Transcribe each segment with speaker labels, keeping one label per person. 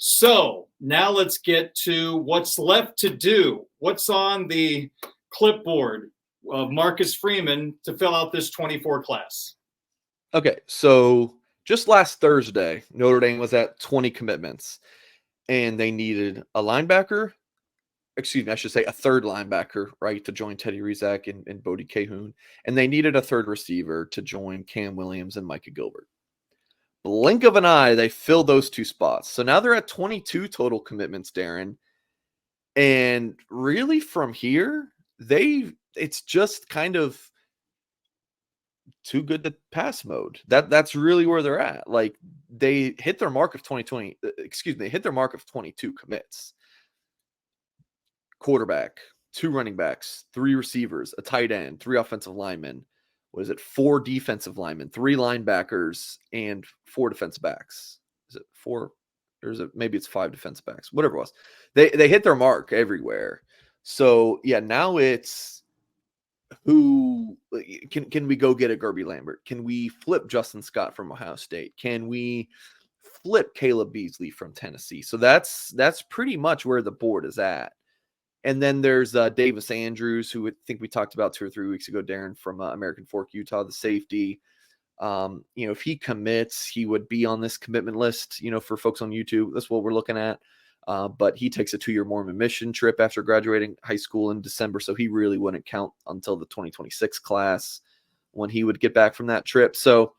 Speaker 1: So now let's get to what's left to do. What's on the clipboard of Marcus Freeman to fill out this 24 class?
Speaker 2: Okay, so just last Thursday, Notre Dame was at 20 commitments, and they needed a linebacker. Excuse me, I should say a third linebacker, right, to join Teddy Rizak and Bodie Cahoon. And they needed a third receiver to join Cam Williams and Micah Gilbert. Blink of an eye, they filled those two spots. So now they're at 22 total commitments, Darren. And really from here, it's just kind of too good to pass mode. That's really where they're at. Like they hit their mark of 2020, they hit their mark of 22 commits. Quarterback, 2 running backs, 3 receivers, a tight end, 3 offensive linemen. What is it? 4 defensive linemen, 3 linebackers, and 4 defensive backs. Is it 4? Or is it maybe it's 5 defensive backs? Whatever it was. They hit their mark everywhere. So yeah, now it's who can we go get a Gerby Lambert? Can we flip Justin Scott from Ohio State? Can we flip Caleb Beasley from Tennessee? So that's pretty much where the board is at. And then there's Davis Andrews, who I think we talked about 2 or 3 weeks ago, Darren, from American Fork, Utah, the safety. If he commits, he would be on this commitment list, for folks on YouTube. That's what we're looking at. But he takes a 2-year Mormon mission trip after graduating high school in December, so he really wouldn't count until the 2026 class when he would get back from that trip. So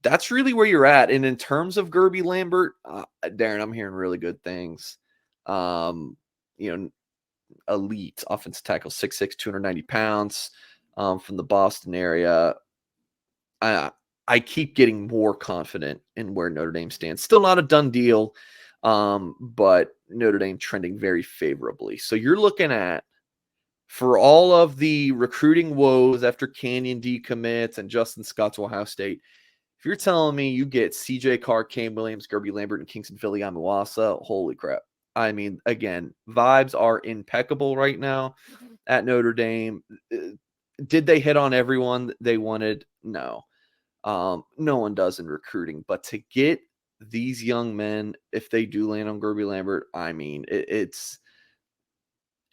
Speaker 2: that's really where you're at. And in terms of Gerby Lambert, Darren, I'm hearing really good things. Elite offensive tackle, 6'6", 290 pounds, from the Boston area. I keep getting more confident in where Notre Dame stands. Still not a done deal, but Notre Dame trending very favorably. So you're looking at, for all of the recruiting woes after Canyon decommits and Justin Scott to Ohio State, if you're telling me you get CJ Carr, Cam Williams, Gerby Lambert, and Kingston Philly Amuasa, holy crap. I mean, again, vibes are impeccable right now at Notre Dame. Did they hit on everyone they wanted? No. No one does in recruiting. But to get these young men, if they do land on Gerby Lambert, I mean, it's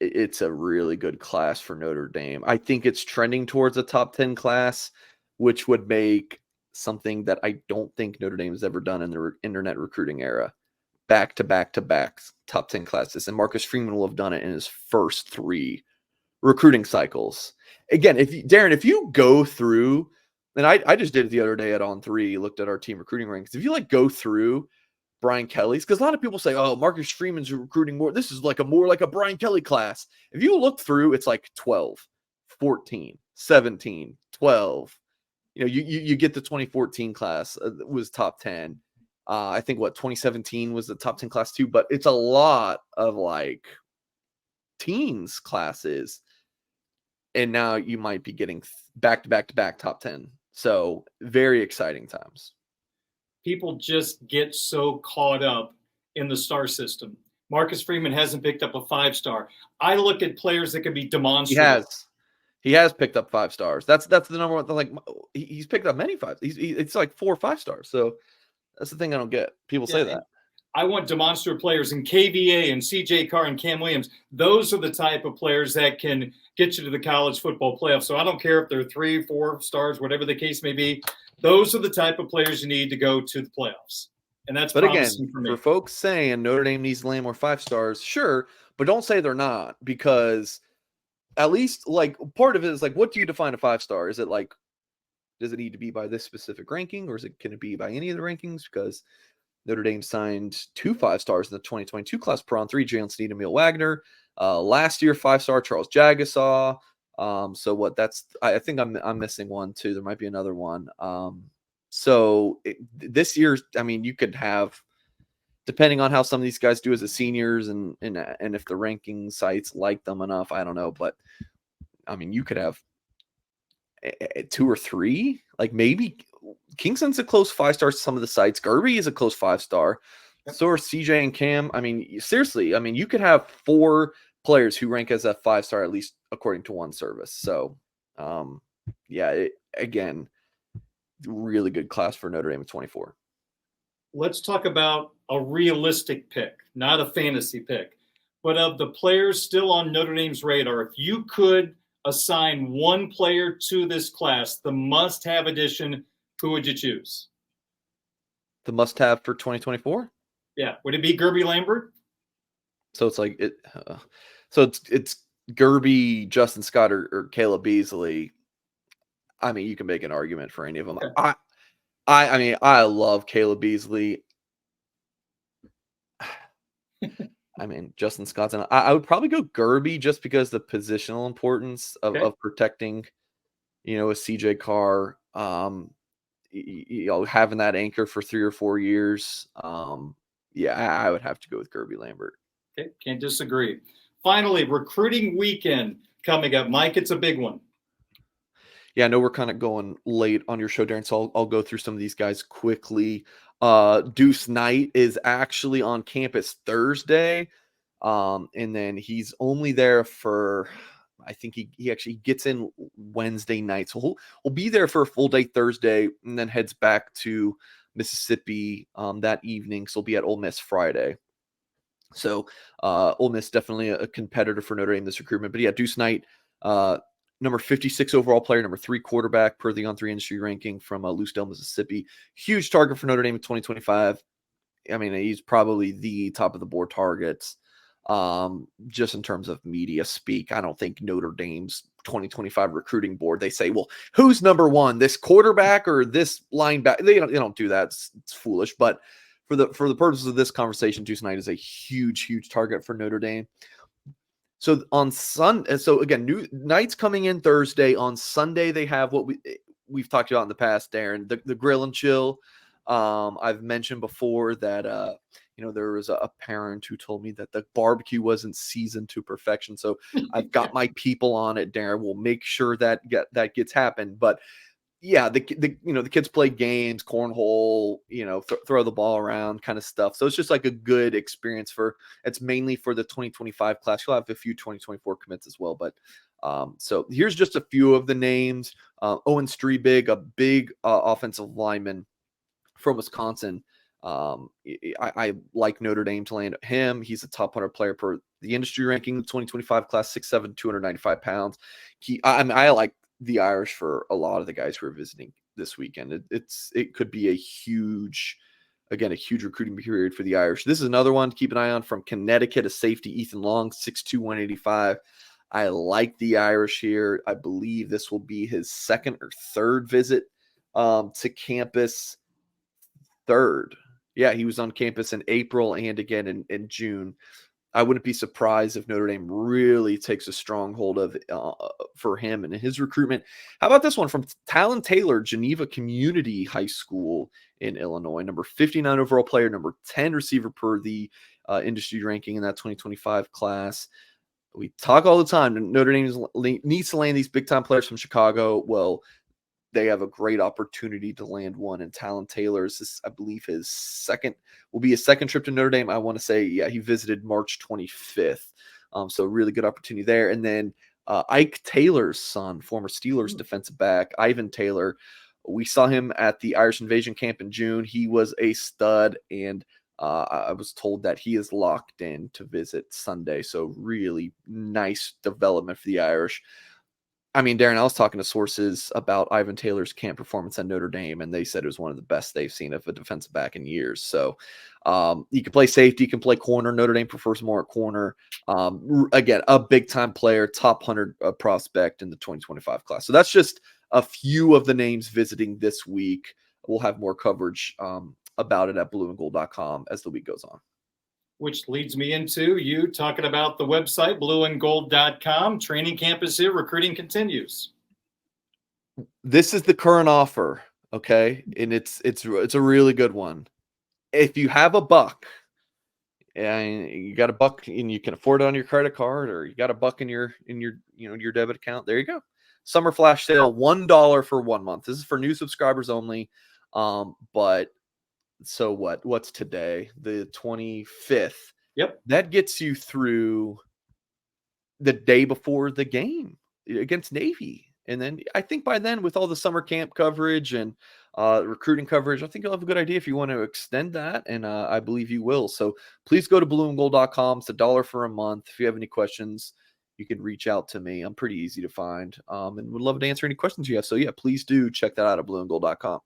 Speaker 2: a really good class for Notre Dame. I think it's trending towards a top 10 class, which would make something that I don't think Notre Dame has ever done in the internet recruiting era. Back-to-back top 10 classes. And Marcus Freeman will have done it in his first 3 recruiting cycles. Again, if you go through, and I just did it the other day at On3, looked at our team recruiting rankings. If you go through Brian Kelly's, because a lot of people say, oh, Marcus Freeman's recruiting more. This is more like a Brian Kelly class. If you look through, it's like 12, 14, 17, 12. You get the 2014 class was top 10. I think 2017 was the top 10 class too, but it's a lot of teens classes. And now you might be getting back-to-back top 10. So very exciting times.
Speaker 1: People just get so caught up in the star system. Marcus Freeman hasn't picked up a 5-star. I look at players that can be demonstrative.
Speaker 2: He has picked up 5 stars. That's the number one. He's picked up many 5s. It's 4 or 5 stars. So that's the thing I don't get. People say that.
Speaker 1: I want demonstrative players in KVA and CJ Carr and Cam Williams. Those are the type of players that can get you to the college football playoff. So I don't care if they're 3, 4 stars, whatever the case may be. Those are the type of players you need to go to the playoffs. And that's promising for me.
Speaker 2: For folks saying Notre Dame needs to land more 5 stars, sure, but don't say they're not, because at least part of it is what do you define a 5-star? Is it does it need to be by this specific ranking, or can it be by any of the rankings? Because Notre Dame signed 2 5-stars in the 2022 class, per on 3, Jalen Sneed and Emil Wagner. Last year, 5-star Charles Jagasaw. I think I'm missing one too. There might be another one. This year, I mean, you could have, depending on how some of these guys do as a seniors and if the ranking sites like them enough, I don't know. But I mean, you could have 2 or 3, maybe Kingston's a close 5-star to some of the sites. Gerby is a close 5-star. So are CJ and Cam. I mean, seriously, you could have 4 players who rank as a 5-star, at least according to one service. So, again, really good class for Notre Dame at 24.
Speaker 1: Let's talk about a realistic pick, not a fantasy pick. But of the players still on Notre Dame's radar, if you could assign one player to this class, the must-have addition, who would you choose?
Speaker 2: The must-have for 2024.
Speaker 1: Yeah, would it be Gerby Lambert?
Speaker 2: So it's like it. So it's Gerby, Justin Scott, or Caleb Beasley. I mean, you can make an argument for any of them.
Speaker 1: Okay.
Speaker 2: I mean, I love Caleb Beasley. I mean, Justin Scott's, and I would probably go Gerby just because the positional importance
Speaker 1: Okay.
Speaker 2: of protecting, a CJ Carr, having that anchor for 3 or 4 years. Yeah, I would have to go with Gerby Lambert.
Speaker 1: Okay, can't disagree. Finally, recruiting weekend coming up. Mike, it's a big one.
Speaker 2: Yeah, I know we're kind of going late on your show, Darren, so I'll go through some of these guys quickly. Deuce Knight is actually on campus Thursday, and then he's only there for, I think he actually gets in Wednesday night, so he'll be there for a full day Thursday, and then heads back to Mississippi that evening. So he'll be at Ole Miss Friday. So Ole Miss definitely a competitor for Notre Dame this recruitment. But yeah, Deuce Knight, number 56 overall player, number 3 quarterback per the On3 industry ranking from Lucedale, Mississippi. Huge target for Notre Dame in 2025. I mean, he's probably the top of the board targets just in terms of media speak. I don't think Notre Dame's 2025 recruiting board, they say, well, who's number one, this quarterback or this linebacker? They don't do that. It's foolish. But for the purposes of this conversation, Deuce Knight is a huge target for Notre Dame. So on Sunday, so again, Knight's coming in Thursday. On Sunday, they have what we've talked about in the past, Darren, the grill and chill. I've mentioned before that there was a parent who told me that the barbecue wasn't seasoned to perfection. So I've got my people on it, Darren. We'll make sure that gets happened. But yeah, the kids play games, cornhole, throw the ball around kind of stuff. So it's just like a good experience it's mainly for the 2025 class. You'll have a few 2024 commits as well. But so here's just a few of the names. Owen Strebig, a big offensive lineman from Wisconsin. I like Notre Dame to land him. He's a top 100 player per the industry ranking, 2025 class, 6'7", 295 pounds. I like the Irish for a lot of the guys who are visiting this weekend. It could be a huge recruiting period for the Irish. This is another one to keep an eye on from Connecticut, a safety, Ethan Long, 6'2", 185. I like the Irish here. I believe this will be his second or third visit to campus. Third. Yeah, he was on campus in April and again in June. I wouldn't be surprised if Notre Dame really takes a stronghold of for him and his recruitment. How about this one from Talon Taylor, Geneva Community High School in Illinois, number 59 overall player, number 10 receiver per the industry ranking in that 2025 class. We talk all the time. Notre Dame needs to land these big time players from Chicago. Well, they have a great opportunity to land one. And Talon Taylor's, this, I believe, his second trip to Notre Dame. I want to say, yeah, he visited March 25th. So really good opportunity there. And then Ike Taylor's son, former Steelers defensive back, Ivan Taylor. We saw him at the Irish Invasion Camp in June. He was a stud, and I was told that he is locked in to visit Sunday. So really nice development for the Irish. I mean, Darren, I was talking to sources about Ivan Taylor's camp performance at Notre Dame, and they said it was one of the best they've seen of a defensive back in years. So you can play safety, you can play corner. Notre Dame prefers more at corner. Again, a big-time player, top 100 prospect in the 2025 class. So that's just a few of the names visiting this week. We'll have more coverage about it at blueandgold.com as the week goes on.
Speaker 1: Which leads me into you talking about the website, blueandgold.com. Training camp is here. Recruiting continues.
Speaker 2: This is the current offer, okay? And it's a really good one. If you have a buck, and you got a buck and you can afford it on your credit card, or you got a buck in your your debit account, there you go. Summer flash sale, $1 for 1 month. This is for new subscribers only. But so what's today? The 25th.
Speaker 1: Yep.
Speaker 2: That gets you through the day before the game against Navy. And then I think by then, with all the summer camp coverage and recruiting coverage, I think you'll have a good idea if you want to extend that. And I believe you will. So please go to blueandgold.com. It's $1 for a month. If you have any questions, you can reach out to me. I'm pretty easy to find, and would love to answer any questions you have. So yeah, please do check that out at blueandgold.com.